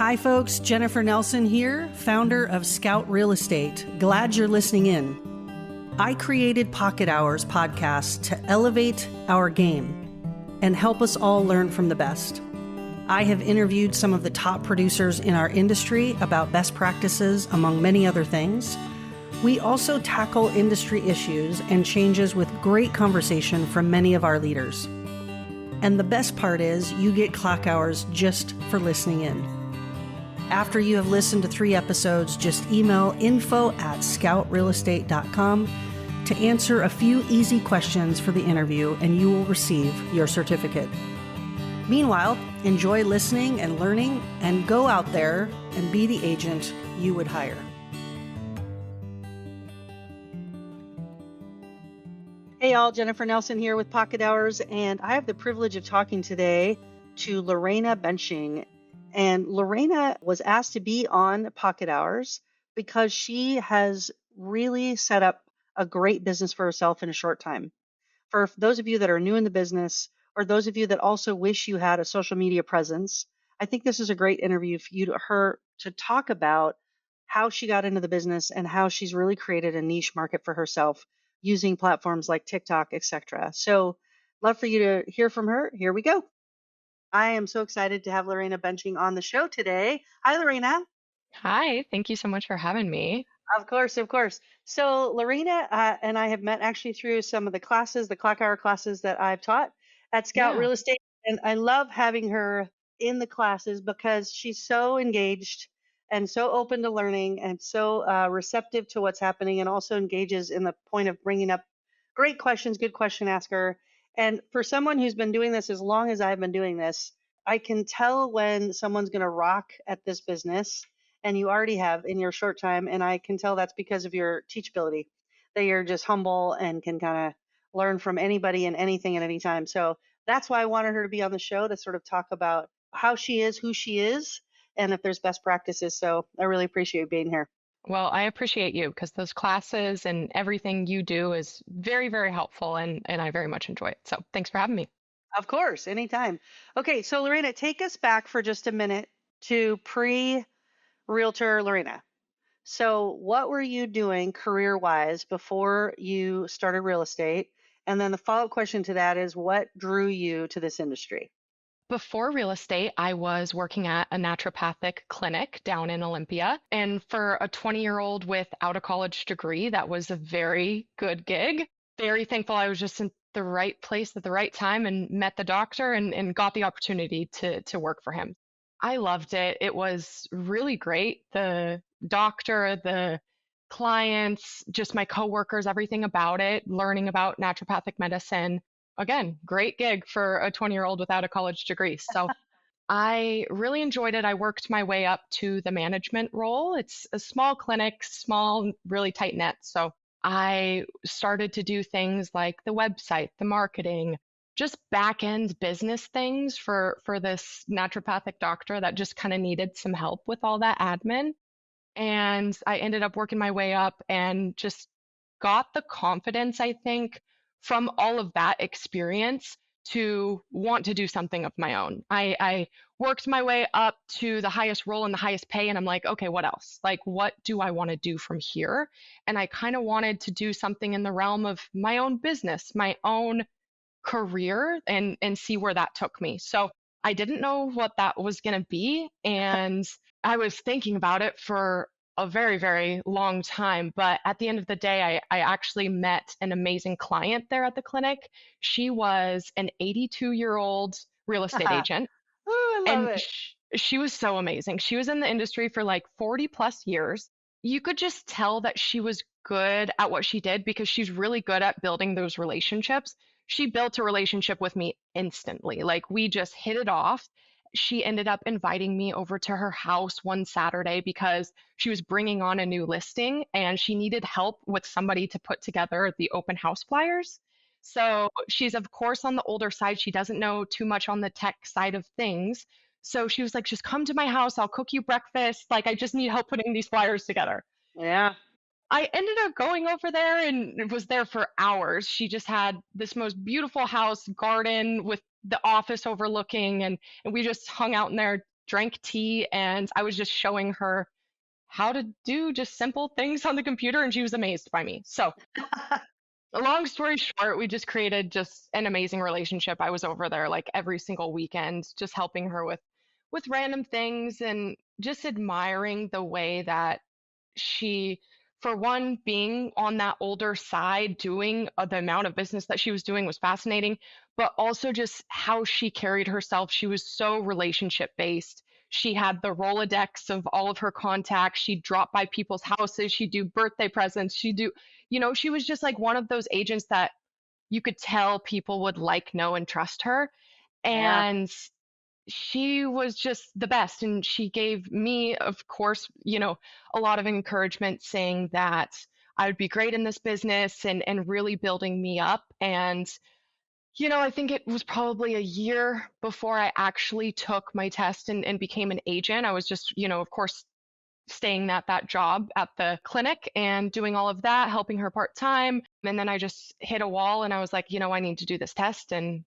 Hi folks, Jennifer Nelson here, founder of Scout Real Estate. Glad you're listening in. I created Pocket Hours podcast to elevate our game and help us all learn from the best. I have interviewed some of the top producers in our industry about best practices, among many other things. We also tackle industry issues and changes with great conversation from many of our leaders. And the best part is you get clock hours just for listening in. After you have listened to 3 episodes, just email info@scoutrealestate.com to answer a few easy questions for the interview, and you will receive your certificate. Meanwhile, enjoy listening and learning, and go out there and be the agent you would hire. Hey y'all, Jennifer Nelson here with Pocket Hours, and I have the privilege of talking today to Lorena Bensching. And Lorena was asked to be on Pocket Hours because she has really set up a great business for herself in a short time. For those of you that are new in the business, or those of you that also wish you had a social media presence, I think this is a great interview for her to talk about how she got into the business and how she's really created a niche market for herself using platforms like TikTok, etc. So, love for you to hear from her. Here we go. I am so excited to have Lorena Bensching on the show today. Hi, Lorena. Hi, thank you so much for having me. Of course, of course. So Lorena and I have met actually through some of the classes, the clock hour classes that I've taught at Scout Yeah. Real Estate. And I love having her in the classes because she's so engaged and so open to learning and so receptive to what's happening, and also engages in the point of bringing up great questions, good question asker. And for someone who's been doing this as long as I've been doing this, I can tell when someone's going to rock at this business, and you already have in your short time. And I can tell that's because of your teachability, that you're just humble and can kind of learn from anybody and anything at any time. So that's why I wanted her to be on the show, to sort of talk about how she is, who she is, and if there's best practices. So I really appreciate you being here. Well, I appreciate you because those classes and everything you do is very, very helpful and I very much enjoy it. So thanks for having me. Of course, anytime. Okay, so Lorena, take us back for just a minute to pre-realtor Lorena. So what were you doing career-wise before you started real estate? And then the follow-up question to that is, what drew you to this industry? Before real estate, I was working at a naturopathic clinic down in Olympia. And for a 20-year-old without a college degree, that was a very good gig. Very thankful I was just in the right place at the right time and met the doctor and got the opportunity to work for him. I loved it. It was really great. The doctor, the clients, just my coworkers, everything about it, learning about naturopathic medicine. Again, great gig for a 20-year-old without a college degree. So I really enjoyed it. I worked my way up to the management role. It's a small clinic, small, really tight knit. So I started to do things like the website, the marketing, just back end business things for this naturopathic doctor that just kind of needed some help with all that admin. And I ended up working my way up and just got the confidence, I think, from all of that experience to want to do something of my own. I worked my way up to the highest role and the highest pay, and I'm like, okay, what else? Like, what do I want to do from here? And I kind of wanted to do something in the realm of my own business, my own career, and see where that took me. So I didn't know what that was going to be. And I was thinking about it for a very, very long time. But at the end of the day, I actually met an amazing client there at the clinic. She was an 82-year-old real estate agent. Oh, I love And it. she was so amazing. She was in the industry for like 40 plus years. You could just tell that she was good at what she did because she's really good at building those relationships. She built a relationship with me instantly. Like we just hit it off. She ended up inviting me over to her house one Saturday because she was bringing on a new listing and she needed help with somebody to put together the open house flyers. So she's, of course, on the older side. She doesn't know too much on the tech side of things. So she was like, just come to my house. I'll cook you breakfast. Like, I just need help putting these flyers together. Yeah. I ended up going over there and was there for hours. She just had this most beautiful house, garden with the office overlooking, and we just hung out in there drank tea, and I was just showing her how to do just simple things on the computer, and she was amazed by me. So, long story short, we just created just an amazing relationship. I was over there like every single weekend, just helping her with random things and just admiring the way that she, for one, being on that older side, doing the amount of business that she was doing was fascinating, but also just how she carried herself. She was so relationship based. She had the Rolodex of all of her contacts. She'd drop by people's houses. She'd do birthday presents. She'd do, she was just like one of those agents that you could tell people would like, know, and trust her. Yeah. And she was just the best. And she gave me, of course, a lot of encouragement saying that I would be great in this business and really building me up. And, I think it was probably a year before I actually took my test and became an agent. I was just, of course, staying at that job at the clinic and doing all of that, helping her part time. And then I just hit a wall and I was like, I need to do this test. And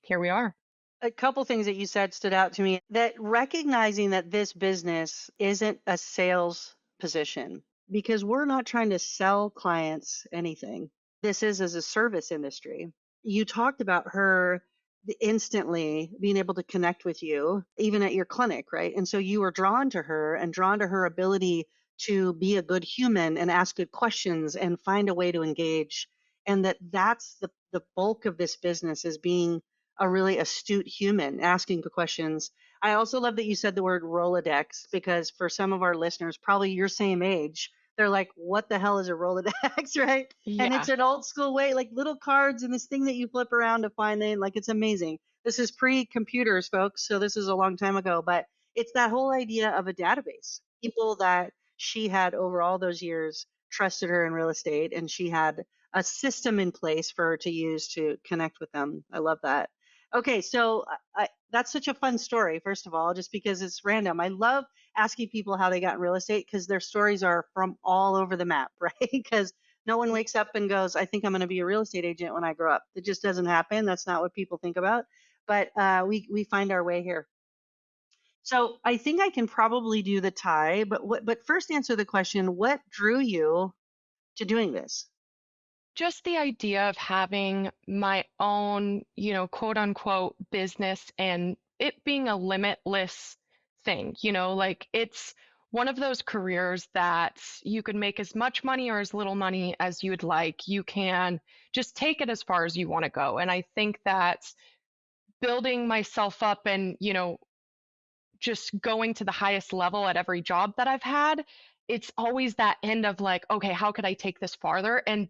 here we are. A couple things that you said stood out to me, that recognizing that this business isn't a sales position, because we're not trying to sell clients anything. This is as a service industry. You talked about her instantly being able to connect with you, even at your clinic, right? And so you were drawn to her and drawn to her ability to be a good human and ask good questions and find a way to engage. And that's the bulk of this business, is being a really astute human asking the questions. I also love that you said the word Rolodex, because for some of our listeners, probably your same age, they're like, what the hell is a Rolodex, right? And it's Yeah. an old school way, like little cards and this thing that you flip around to find them. Like, it's amazing. This is pre computers, folks. So this is a long time ago, but it's that whole idea of a database. People that she had over all those years trusted her in real estate, and she had a system in place for her to use to connect with them. I love that. Okay, so that's such a fun story, first of all, just because it's random. I love asking people how they got in real estate, because their stories are from all over the map, right? Because no one wakes up and goes, I think I'm going to be a real estate agent when I grow up. It just doesn't happen. That's not what people think about. But we find our way here. So I think I can probably do the tie, but but first answer the question, what drew you to doing this? Just the idea of having my own, quote unquote business and it being a limitless thing, like it's one of those careers that you can make as much money or as little money as you would like. You can just take it as far as you want to go. And I think that building myself up and, just going to the highest level at every job that I've had, it's always that end of like, okay, how could I take this farther? And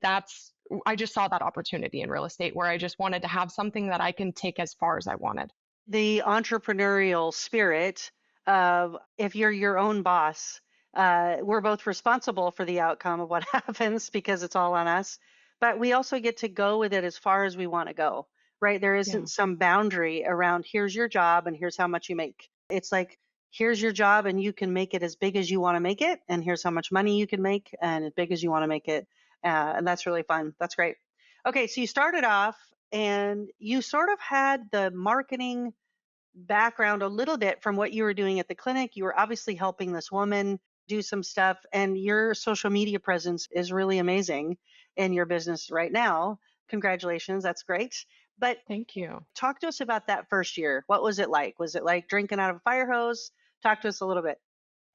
I just saw that opportunity in real estate where I just wanted to have something that I can take as far as I wanted. The entrepreneurial spirit of, if you're your own boss, we're both responsible for the outcome of what happens because it's all on us, but we also get to go with it as far as we want to go, right? There Yeah. isn't some boundary around, here's your job and here's how much you make. It's like, here's your job and you can make it as big as you want to make it, and here's how much money you can make and as big as you want to make it. And that's really fun. That's great. Okay, so you started off and you sort of had the marketing background a little bit from what you were doing at the clinic. You were obviously helping this woman do some stuff, and your social media presence is really amazing in your business right now. Congratulations, that's great. But Thank you. talk to us about that first year. What was it like? Was it like drinking out of a fire hose? Talk to us a little bit.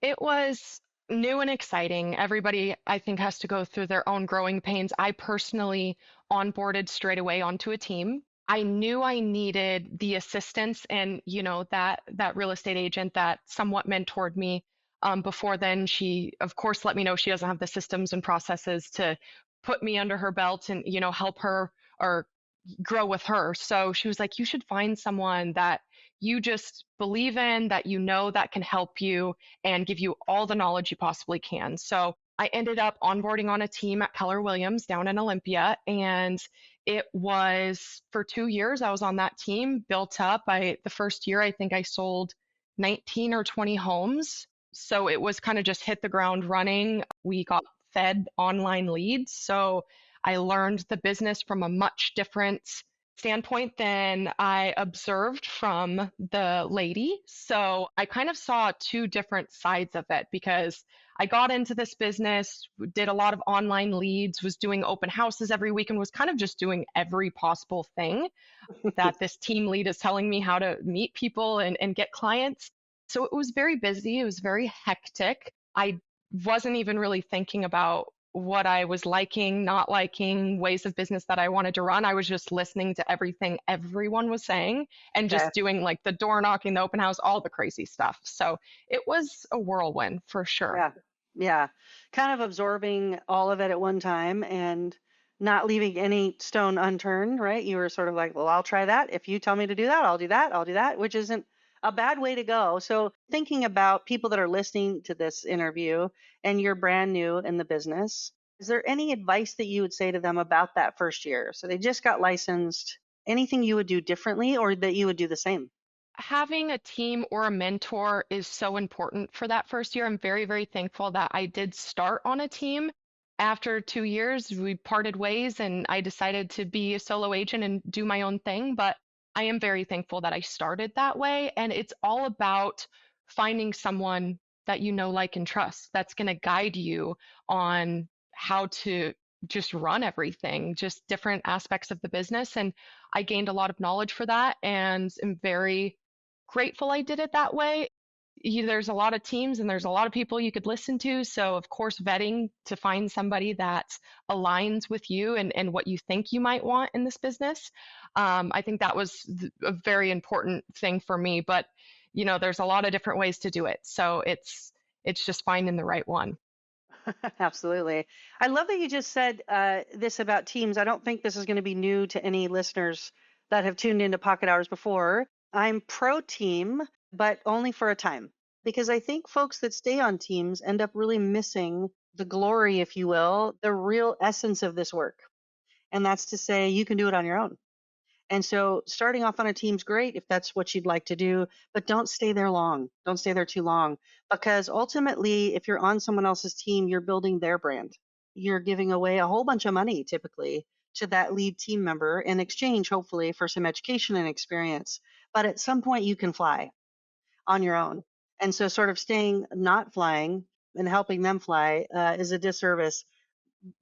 It was new and exciting. Everybody, I think, has to go through their own growing pains. I personally onboarded straight away onto a team. I knew I needed the assistance and, that real estate agent that somewhat mentored me. Before then, she, of course, let me know she doesn't have the systems and processes to put me under her belt and, help her or grow with her. So she was like, you should find someone that you just believe in, that that can help you and give you all the knowledge you possibly can. So I ended up onboarding on a team at Keller Williams down in Olympia. And it was for 2 years I was on that team, built up. The first year, I think I sold 19 or 20 homes. So it was kind of just hit the ground running. We got fed online leads. So I learned the business from a much different standpoint than I observed from the lady. So I kind of saw two different sides of it because I got into this business, did a lot of online leads, was doing open houses every week, and was kind of just doing every possible thing that this team lead is telling me how to meet people and get clients. So it was very busy. It was very hectic. I wasn't even really thinking about what I was liking, not liking, ways of business that I wanted to run. I was just listening to everything everyone was saying and Okay. just doing like the door knocking, the open house, all the crazy stuff. So it was a whirlwind for sure. Yeah. Yeah. Kind of absorbing all of it at one time and not leaving any stone unturned, right? You were sort of like, well, I'll try that. If you tell me to do that, I'll do that. I'll do that, which isn't a bad way to go. So, thinking about people that are listening to this interview and you're brand new in the business, is there any advice that you would say to them about that first year? So, they just got licensed. Anything you would do differently or that you would do the same? Having a team or a mentor is so important for that first year. I'm very, very thankful that I did start on a team. After 2 years, we parted ways and I decided to be a solo agent and do my own thing. But I am very thankful that I started that way. And it's all about finding someone that you know, like, and trust that's going to guide you on how to just run everything, just different aspects of the business. And I gained a lot of knowledge for that and am very grateful I did it that way. There's a lot of teams and there's a lot of people you could listen to. So, of course, vetting to find somebody that aligns with you and what you think you might want in this business. I think that was a very important thing for me. But, there's a lot of different ways to do it. So it's just finding the right one. Absolutely. I love that you just said this about teams. I don't think this is going to be new to any listeners that have tuned into Pocket Hours before. I'm pro team, but only for a time, because I think folks that stay on teams end up really missing the glory, if you will, the real essence of this work. And that's to say, you can do it on your own. And so starting off on a team's great if that's what you'd like to do, but don't stay there long. Don't stay there too long because ultimately, if you're on someone else's team, you're building their brand. You're giving away a whole bunch of money typically to that lead team member in exchange, hopefully, for some education and experience. But at some point, you can fly on your own. And so, sort of staying not flying and helping them fly is a disservice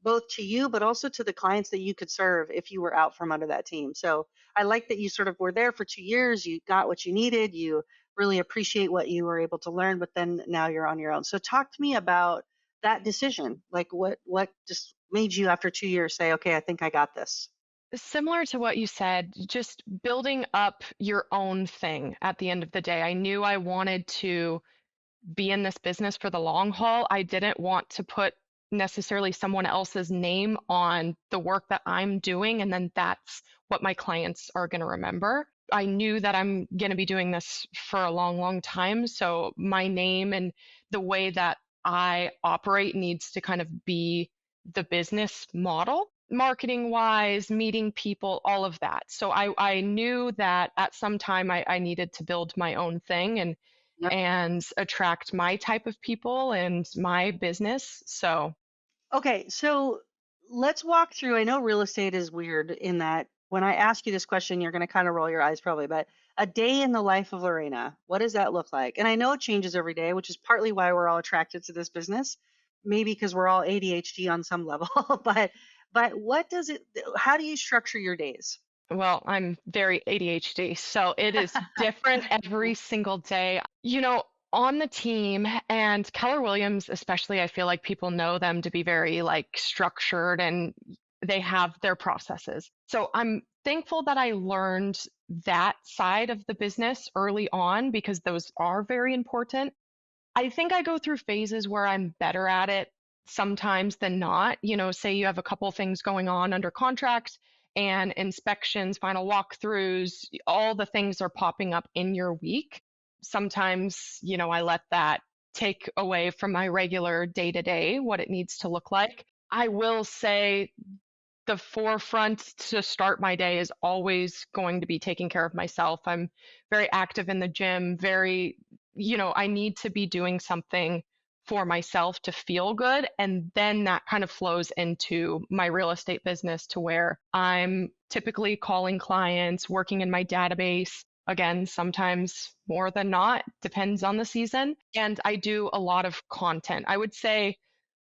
both to you, but also to the clients that you could serve if you were out from under that team. So I like that you sort of were there for 2 years. You got what you needed. You really appreciate what you were able to learn, but then now you're on your own. So talk to me about that decision. Like what just made you after 2 years say, okay, I think I got this. Similar to what you said, just building up your own thing at the end of the day. I knew I wanted to be in this business for the long haul. I didn't want to put necessarily someone else's name on the work that I'm doing, and then that's what my clients are going to remember. I knew that I'm going to be doing this for a long, long time. So my name and the way that I operate needs to kind of be the business model, marketing wise, meeting people, all of that. So I knew that at some time I needed to build my own thing and attract my type of people and my business. So, Okay, so let's walk through. I know real estate is weird in that when I ask you this question, you're going to kind of roll your eyes probably, but a day in the life of Lorena, what does that look like? And I know it changes every day, which is partly why we're all attracted to this business, maybe because we're all ADHD on some level, but what does it how do you structure your days? well, I'm very ADHD, so it is different every single day. On the team and Keller Williams, especially, I feel like people know them to be very like structured and they have their processes. So I'm thankful that I learned that side of the business early on because those are very important. I think I go through phases where I'm better at it sometimes than not. Say you have a couple things going on under contract and inspections, final walkthroughs, all the things are popping up in your week. Sometimes, I let that take away from my regular day to day, what it needs to look like. I will say the forefront to start my day is always going to be taking care of myself. I'm very active in the gym, I need to be doing something for myself to feel good. And then that kind of flows into my real estate business to where I'm typically calling clients, working in my database. Again, sometimes more than not, depends on the season. And I do a lot of content. I would say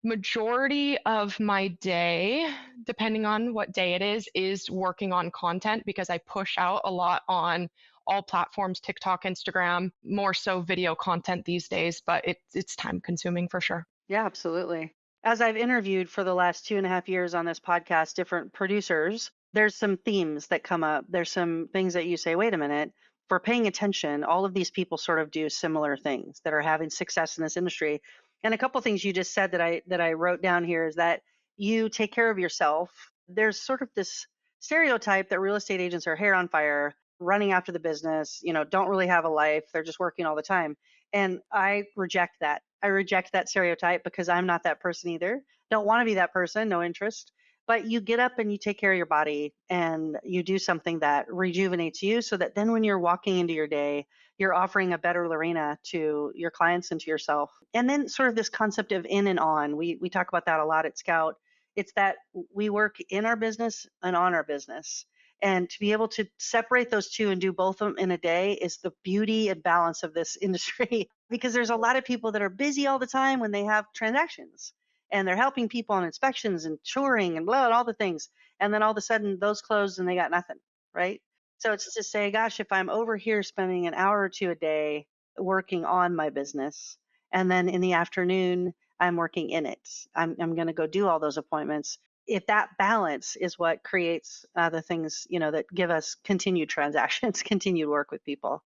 majority of my day, depending on what day it is working on content because I push out a lot on all platforms, TikTok, Instagram, more so video content these days, but it's time consuming for sure. Yeah, absolutely. As I've interviewed for the last 2.5 years on this podcast, different producers, there's some themes that come up. There's some things that you say, wait a minute, for paying attention, all of these people sort of do similar things that are having success in this industry. And a couple things you just said that I wrote down here is that you take care of yourself. There's sort of this stereotype that real estate agents are hair on fire, running after the business, don't really have a life. They're just working all the time. And I reject that. I reject that stereotype because I'm not that person either. Don't want to be that person, no interest. But you get up and you take care of your body and you do something that rejuvenates you so that then when you're walking into your day, you're offering a better Lorena to your clients and to yourself. And then sort of this concept of in and on. We talk about that a lot at Scout. It's that we work in our business and on our business. And to be able to separate those two and do both of them in a day is the beauty and balance of this industry. Because there's a lot of people that are busy all the time when they have transactions and they're helping people on inspections and touring and blah, and all the things. And then all of a sudden those close and they got nothing, right? So it's to say, gosh, if I'm over here spending an hour or two a day working on my business, and then in the afternoon, I'm working in it, I'm going to go do all those appointments. If that balance is what creates the things, that give us continued transactions, continued work with people.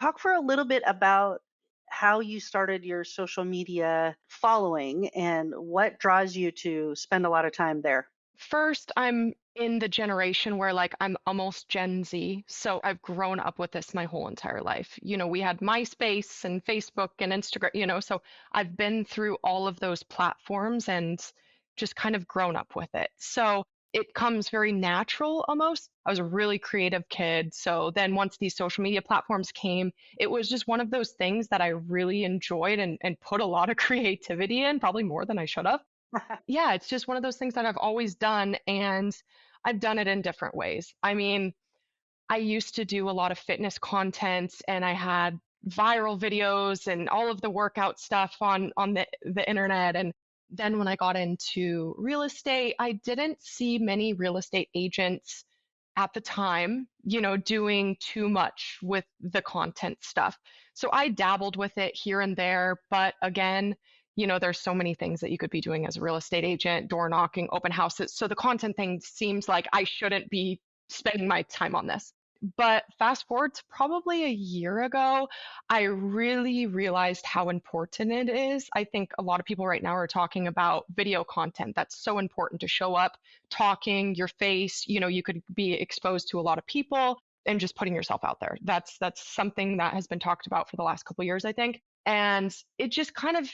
Talk for a little bit about how you started your social media following and what draws you to spend a lot of time there. First, I'm in the generation where like I'm almost Gen Z, so I've grown up with this my whole entire life. We had MySpace and Facebook and Instagram, so I've been through all of those platforms and just kind of grown up with it. So it comes very natural almost. I was a really creative kid. So then once these social media platforms came, it was just one of those things that I really enjoyed and put a lot of creativity in, probably more than I should have. Yeah, it's just one of those things that I've always done, and I've done it in different ways. I mean, I used to do a lot of fitness content and I had viral videos and all of the workout stuff on the internet. And then when I got into real estate, I didn't see many real estate agents at the time, doing too much with the content stuff. So I dabbled with it here and there, but again, there's so many things that you could be doing as a real estate agent, door knocking, open houses. So the content thing seems like I shouldn't be spending my time on this. But fast forward to probably a year ago, I really realized how important it is. I think a lot of people right now are talking about video content. That's so important to show up, talking, your face, you could be exposed to a lot of people and just putting yourself out there. That's something that has been talked about for the last couple of years, I think. And it just kind of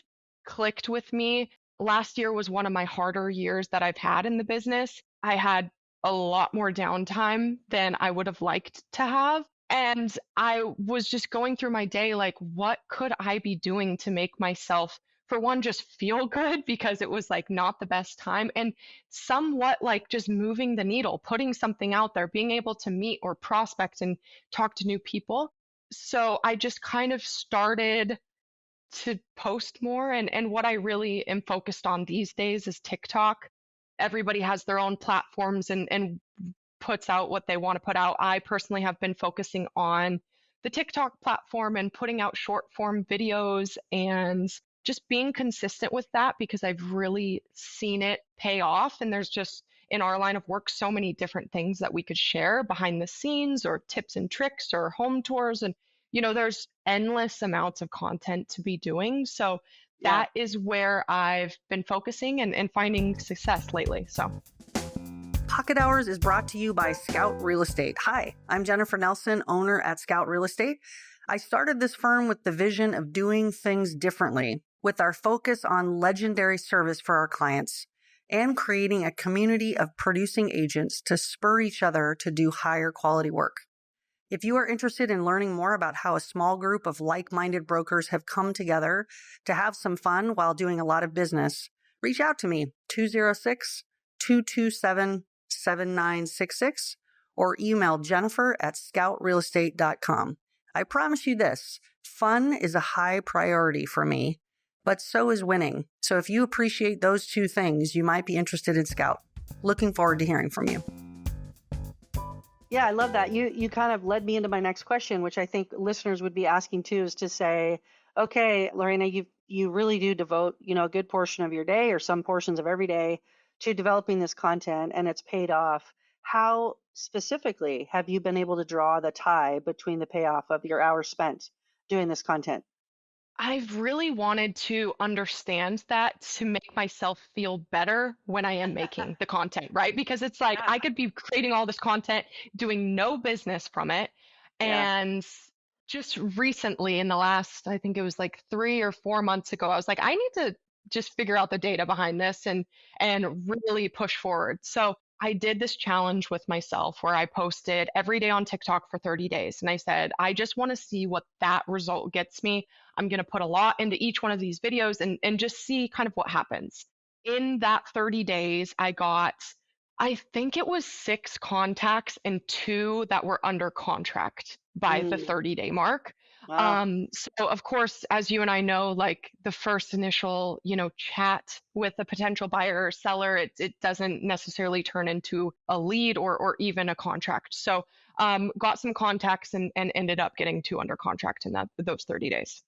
clicked with me. Last year was one of my harder years that I've had in the business. I had a lot more downtime than I would have liked to have. And I was just going through my day like, what could I be doing to make myself, for one, just feel good because it was like not the best time, and somewhat like just moving the needle, putting something out there, being able to meet or prospect and talk to new people. So I just kind of started to post more, and what I really am focused on these days is TikTok. Everybody has their own platforms and puts out what they want to put out. I personally have been focusing on the TikTok platform and putting out short form videos and just being consistent with that because I've really seen it pay off. And there's just in our line of work so many different things that we could share behind the scenes or tips and tricks or home tours. And there's endless amounts of content to be doing. So Yeah. that is where I've been focusing and finding success lately. So Pocket Hours is brought to you by Scout Real Estate. Hi, I'm Jennifer Nelson, owner at Scout Real Estate. I started this firm with the vision of doing things differently, with our focus on legendary service for our clients and creating a community of producing agents to spur each other to do higher quality work. If you are interested in learning more about how a small group of like-minded brokers have come together to have some fun while doing a lot of business, reach out to me, 206-227-7966, or email jennifer@scoutrealestate.com. I promise you this, fun is a high priority for me, but so is winning. So if you appreciate those two things, you might be interested in Scout. Looking forward to hearing from you. Yeah, I love that. You kind of led me into my next question, which I think listeners would be asking too, is to say, okay, Lorena, you really do devote, a good portion of your day or some portions of every day to developing this content, and it's paid off. How specifically have you been able to draw the tie between the payoff of your hours spent doing this content? I've really wanted to understand that to make myself feel better when I am making the content, right? Because it's like Yeah. I could be creating all this content, doing no business from it. Yeah. And just recently, in the last, I think it was like 3 or 4 months ago, I was like, I need to just figure out the data behind this and really push forward. So I did this challenge with myself where I posted every day on TikTok for 30 days. And I said, I just want to see what that result gets me. I'm going to put a lot into each one of these videos and just see kind of what happens. In that 30 days, I got, I think it was 6 contacts and 2 that were under contract by the Mm, 30-day mark. wow. So of course, as you and I know, like the first initial, chat with a potential buyer or seller, it doesn't necessarily turn into a lead or even a contract. So got some contacts and ended up getting 2 under contract in those 30 days.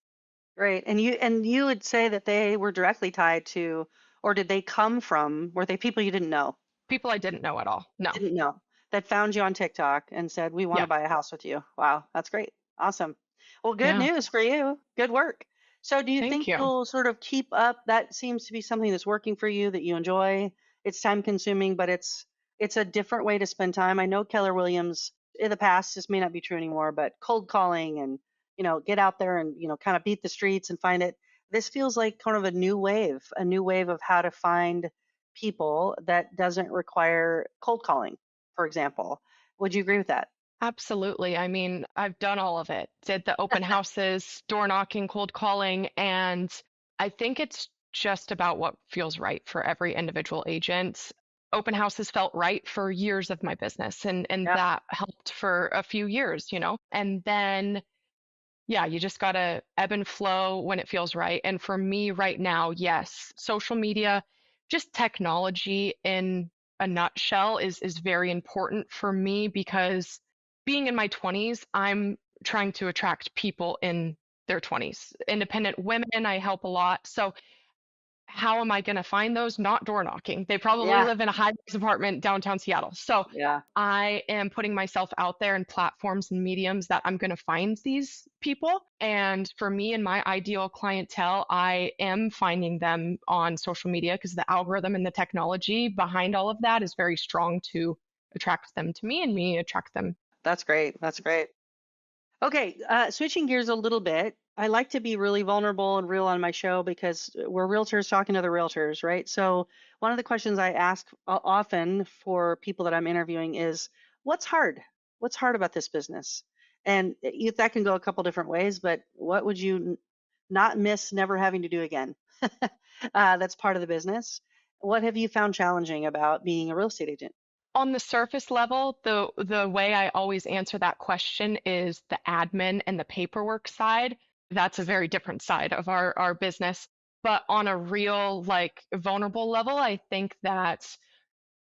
Great. And you would say that they were directly tied to, or did they come from, were they people you didn't know? People I didn't know at all. No. Didn't know, that found you on TikTok and said, "We want to Yeah. buy a house with you." Wow, that's great. Awesome. Well, good Yeah. news for you. Good work. So, do you Thank think you. you'll sort of keep up? That seems to be something that's working for you that you enjoy. It's time consuming, but it's a different way to spend time. I know Keller Williams in the past, this may not be true anymore, but cold calling and, get out there and, kind of beat the streets and find it. This feels like kind of a new wave of how to find people that doesn't require cold calling, for example. Would you agree with that? Absolutely. I mean, I've done all of it. Did the open houses, door knocking, cold calling, and I think it's just about what feels right for every individual agent. Open houses felt right for years of my business and Yeah. that helped for a few years, And then yeah, you just gotta ebb and flow when it feels right. And for me right now, yes, social media, just technology in a nutshell is very important for me because being in my 20s, I'm trying to attract people in their 20s. Independent women, I help a lot. So how am I going to find those? Not door knocking. They probably Yeah. live in a high-rise apartment downtown Seattle. So Yeah. I am putting myself out there in platforms and mediums that I'm going to find these people. And for me and my ideal clientele, I am finding them on social media because the algorithm and the technology behind all of that is very strong to attract them to me and me attract them. That's great. That's great. Okay, switching gears a little bit. I like to be really vulnerable and real on my show because we're realtors talking to other realtors, right? So, one of the questions I ask often for people that I'm interviewing is, what's hard? What's hard about this business? And that can go a couple different ways, but what would you not miss never having to do again? That's part of the business. What have you found challenging about being a real estate agent? On the surface level, the way I always answer that question is the admin and the paperwork side. That's a very different side of our business. But on a real, like, vulnerable level, I think that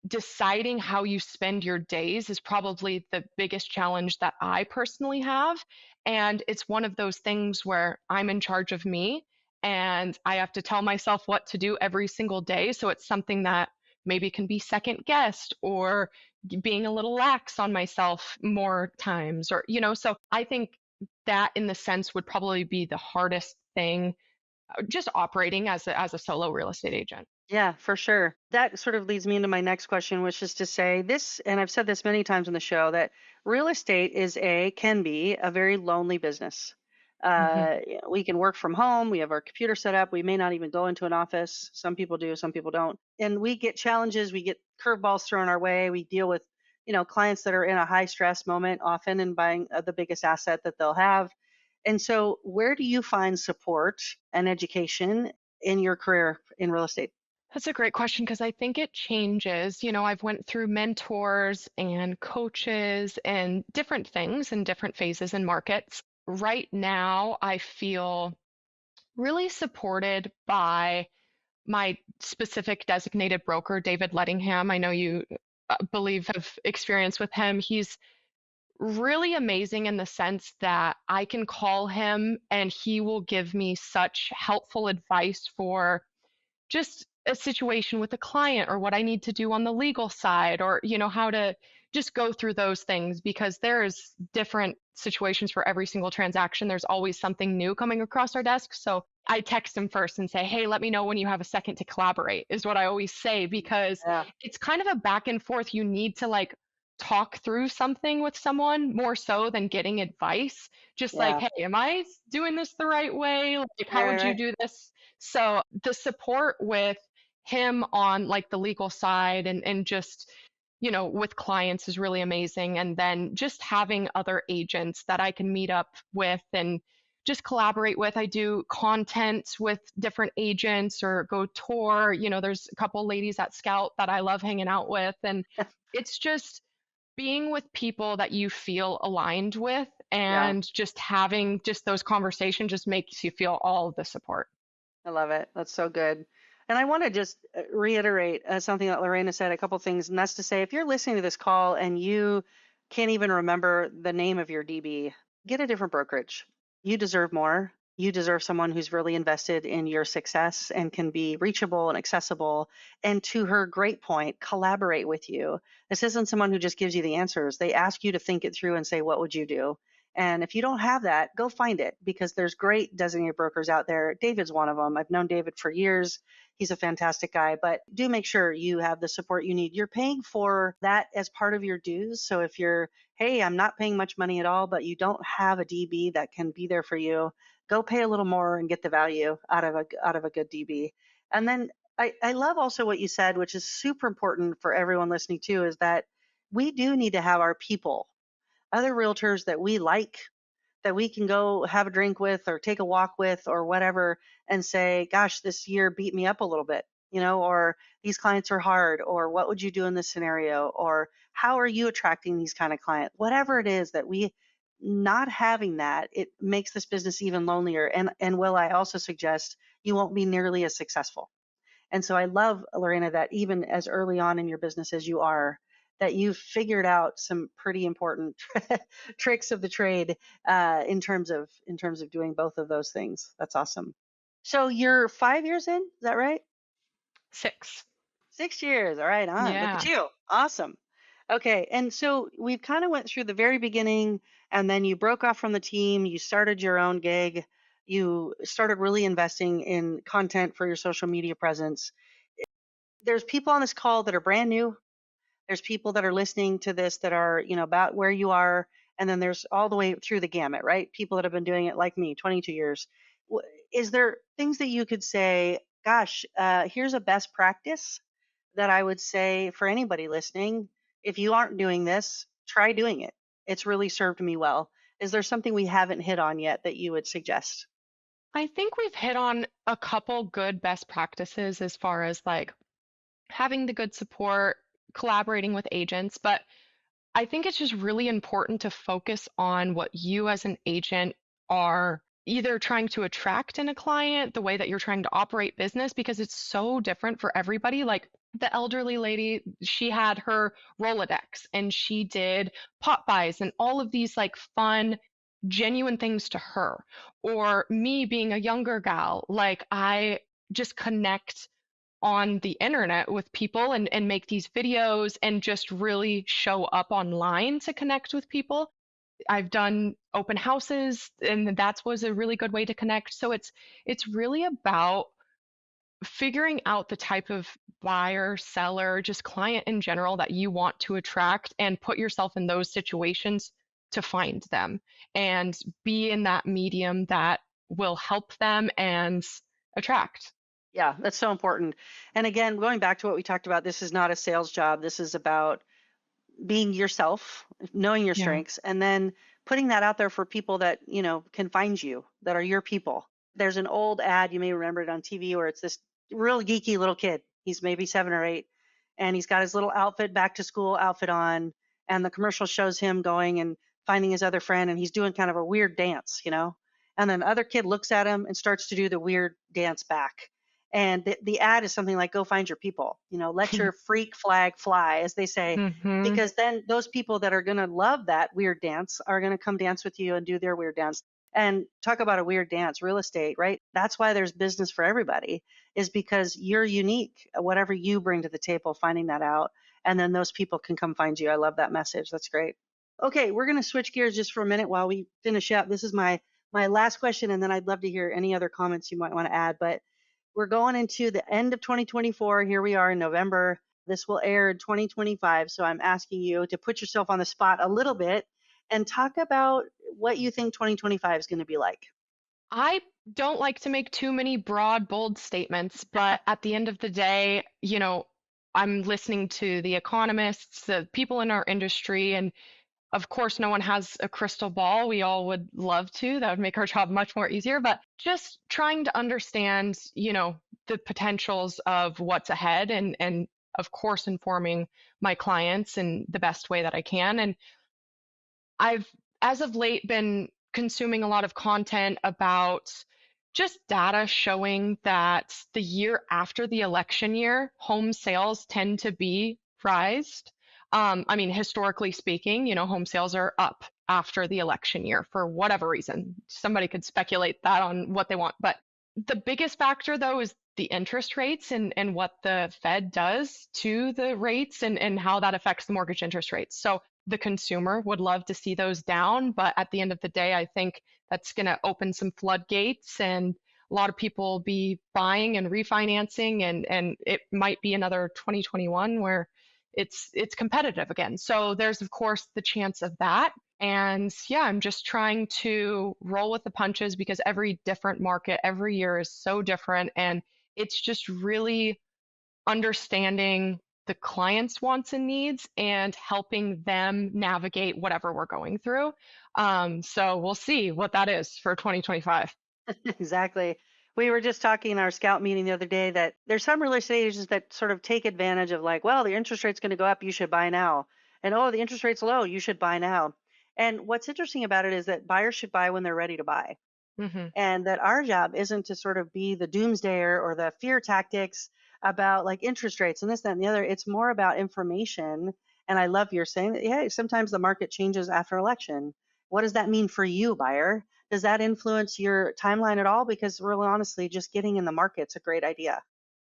deciding how you spend your days is probably the biggest challenge that I personally have. And it's one of those things where I'm in charge of me and I have to tell myself what to do every single day. So it's something that maybe can be second guessed or being a little lax on myself more times or so I think that in the sense would probably be the hardest thing just operating as a solo real estate agent. Yeah, for sure. That sort of leads me into my next question, which is to say this, and I've said this many times on the show, that real estate can be a very lonely business. Hmm. We can work from home. We have our computer set up. We may not even go into an office. Some people do, some people don't. And we get challenges. We get curveballs thrown our way. We deal with clients that are in a high stress moment often and buying the biggest asset that they'll have. And so, where do you find support and education in your career in real estate? That's a great question because I think it changes. I've went through mentors and coaches and different things in different phases and markets. Right now, I feel really supported by my specific designated broker, David Lettingham. I know you believe have experience with him. He's really amazing in the sense that I can call him and he will give me such helpful advice for just a situation with a client or what I need to do on the legal side or how to just go through those things because there's different situations for every single transaction. There's always something new coming across our desk. So I text him first and say, "Hey, let me know when you have a second to collaborate," is what I always say because Yeah, it's kind of a back and forth. You need to like talk through something with someone more so than getting advice. Just like, yeah, "Hey, am I doing this the right way? Like, right, how right, would you right. do this?" So the support with him on like the legal side and just with clients is really amazing. And then just having other agents that I can meet up with and just collaborate with. I do content with different agents or go tour. There's a couple ladies at Scout that I love hanging out with. And it's just being with people that you feel aligned with Yeah. and just having just those conversations just makes you feel all of the support. I love it. That's so good. And I want to just reiterate something that Lorena said, a couple things. And that's to say, if you're listening to this call and you can't even remember the name of your DB, get a different brokerage. You deserve more. You deserve someone who's really invested in your success and can be reachable and accessible. And to her great point, collaborate with you. This isn't someone who just gives you the answers. They ask you to think it through and say, what would you do? And if you don't have that, go find it because there's great designated brokers out there. David's one of them. I've known David for years. He's a fantastic guy, but do make sure you have the support you need. You're paying for that as part of your dues. So if you're, hey, I'm not paying much money at all, but you don't have a DB that can be there for you, go pay a little more and get the value out of a good DB. And then I love also what you said, which is super important for everyone listening too, is that we do need to have our people, other realtors that we like, that we can go have a drink with or take a walk with or whatever and say, gosh, this year beat me up a little bit, or these clients are hard, or what would you do in this scenario, or how are you attracting these kind of clients? Whatever it is that we not having that, it makes this business even lonelier. And will I also suggest you won't be nearly as successful. And so I love, Lorena, that even as early on in your business as you are, that you've figured out some pretty important tricks of the trade in terms of doing both of those things. That's awesome. So you're 5 years in, is that right? 6. 6 years. All right, on. Look at Yeah. you. Awesome. Okay, and so we've kind of went through the very beginning, and then you broke off from the team. You started your own gig. You started really investing in content for your social media presence. There's people on this call that are brand new. There's people that are listening to this that are, about where you are. And then there's all the way through the gamut, right? People that have been doing it like me, 22 years. Is there things that you could say, gosh, here's a best practice that I would say for anybody listening? If you aren't doing this, try doing it. It's really served me well. Is there something we haven't hit on yet that you would suggest? I think we've hit on a couple good best practices as far as like having the good support, collaborating with agents, but I think it's just really important to focus on what you as an agent are either trying to attract in a client, the way that you're trying to operate business, because it's so different for everybody. Like the elderly lady, she had her Rolodex and she did pop buys and all of these like fun, genuine things to her. Or me being a younger gal, like I just connect on the internet with people and make these videos and just really show up online to connect with people. I've done open houses and that was a really good way to connect. So it's really about figuring out the type of buyer, seller, just client in general that you want to attract and put yourself in those situations to find them and be in that medium that will help them and attract. Yeah, that's so important. And again, going back to what we talked about, this is not a sales job. This is about being yourself, knowing your Yeah. strengths, and then putting that out there for people that, can find you, that are your people. There's an old ad, you may remember it on TV, where it's this real geeky little kid. He's maybe 7 or 8, and he's got his little outfit, back to school outfit on. And the commercial shows him going and finding his other friend, and he's doing kind of a weird dance. And then the other kid looks at him and starts to do the weird dance back. And the ad is something like, go find your people, let your freak flag fly, as they say, Hmm. because then those people that are going to love that weird dance are going to come dance with you and do their weird dance. And talk about a weird dance, real estate, right? That's why there's business for everybody, is because you're unique, whatever you bring to the table, finding that out. And then those people can come find you. I love that message. That's great. Okay, we're going to switch gears just for a minute while we finish up. This is my last question, and then I'd love to hear any other comments you might want to add. But we're going into the end of 2024. Here we are in November. This will air in 2025. So I'm asking you to put yourself on the spot a little bit and talk about what you think 2025 is going to be like. I don't like to make too many broad, bold statements, but at the end of the day, I'm listening to the economists, the people in our industry, and of course, no one has a crystal ball. We all would love to. That would make our job much more easier, but just trying to understand, the potentials of what's ahead and of course informing my clients in the best way that I can. And I've, as of late, been consuming a lot of content about just data showing that the year after the election year, home sales tend to be prized. I mean, historically speaking, home sales are up after the election year for whatever reason. Somebody could speculate that on what they want. But the biggest factor, though, is the interest rates and what the Fed does to the rates and how that affects the mortgage interest rates. So the consumer would love to see those down, but at the end of the day, I think that's going to open some floodgates and a lot of people will be buying and refinancing and it might be another 2021 where it's competitive again. So there's of course the chance of that. And yeah, I'm just trying to roll with the punches because every different market every year is so different and it's just really understanding the client's wants and needs and helping them navigate whatever we're going through. So we'll see what that is for 2025. Exactly. We were just talking in our scout meeting the other day that there's some real estate agents that sort of take advantage of, like, well, the interest rate's going to go up, you should buy now. And oh, the interest rate's low, you should buy now. And what's interesting about it is that buyers should buy when they're ready to buy. Hmm. And that our job isn't to sort of be the doomsdayer or the fear tactics about like interest rates and this, that, and the other. It's more about information. And I love your saying that, yeah, sometimes the market changes after election. What does that mean for you, buyer? Does that influence your timeline at all? Because really honestly, just getting in the market's a great idea.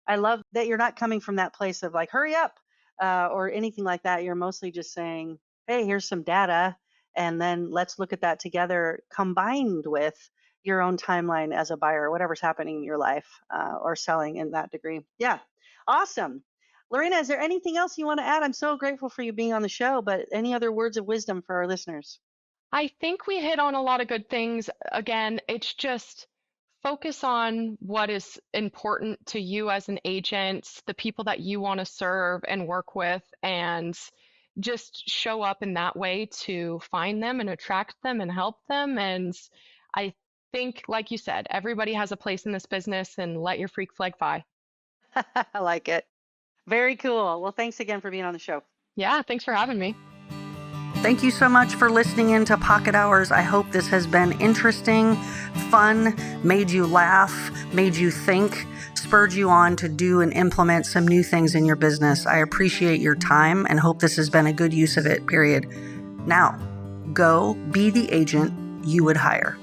I love that you're not coming from that place of like, hurry up, or anything like that. You're mostly just saying, hey, here's some data. And then let's look at that together, combined with your own timeline as a buyer, whatever's happening in your life, or selling in that degree. Yeah. Awesome. Lorena, is there anything else you want to add? I'm so grateful for you being on the show, but any other words of wisdom for our listeners? I think we hit on a lot of good things. Again, it's just focus on what is important to you as an agent, the people that you want to serve and work with, and just show up in that way to find them and attract them and help them. And I think, like you said, everybody has a place in this business and let your freak flag fly. I like it. Very cool. Well, thanks again for being on the show. Yeah, thanks for having me. Thank you so much for listening in to Pocket Hours. I hope this has been interesting, fun, made you laugh, made you think, spurred you on to do and implement some new things in your business. I appreciate your time and hope this has been a good use of it, period. Now, go be the agent you would hire.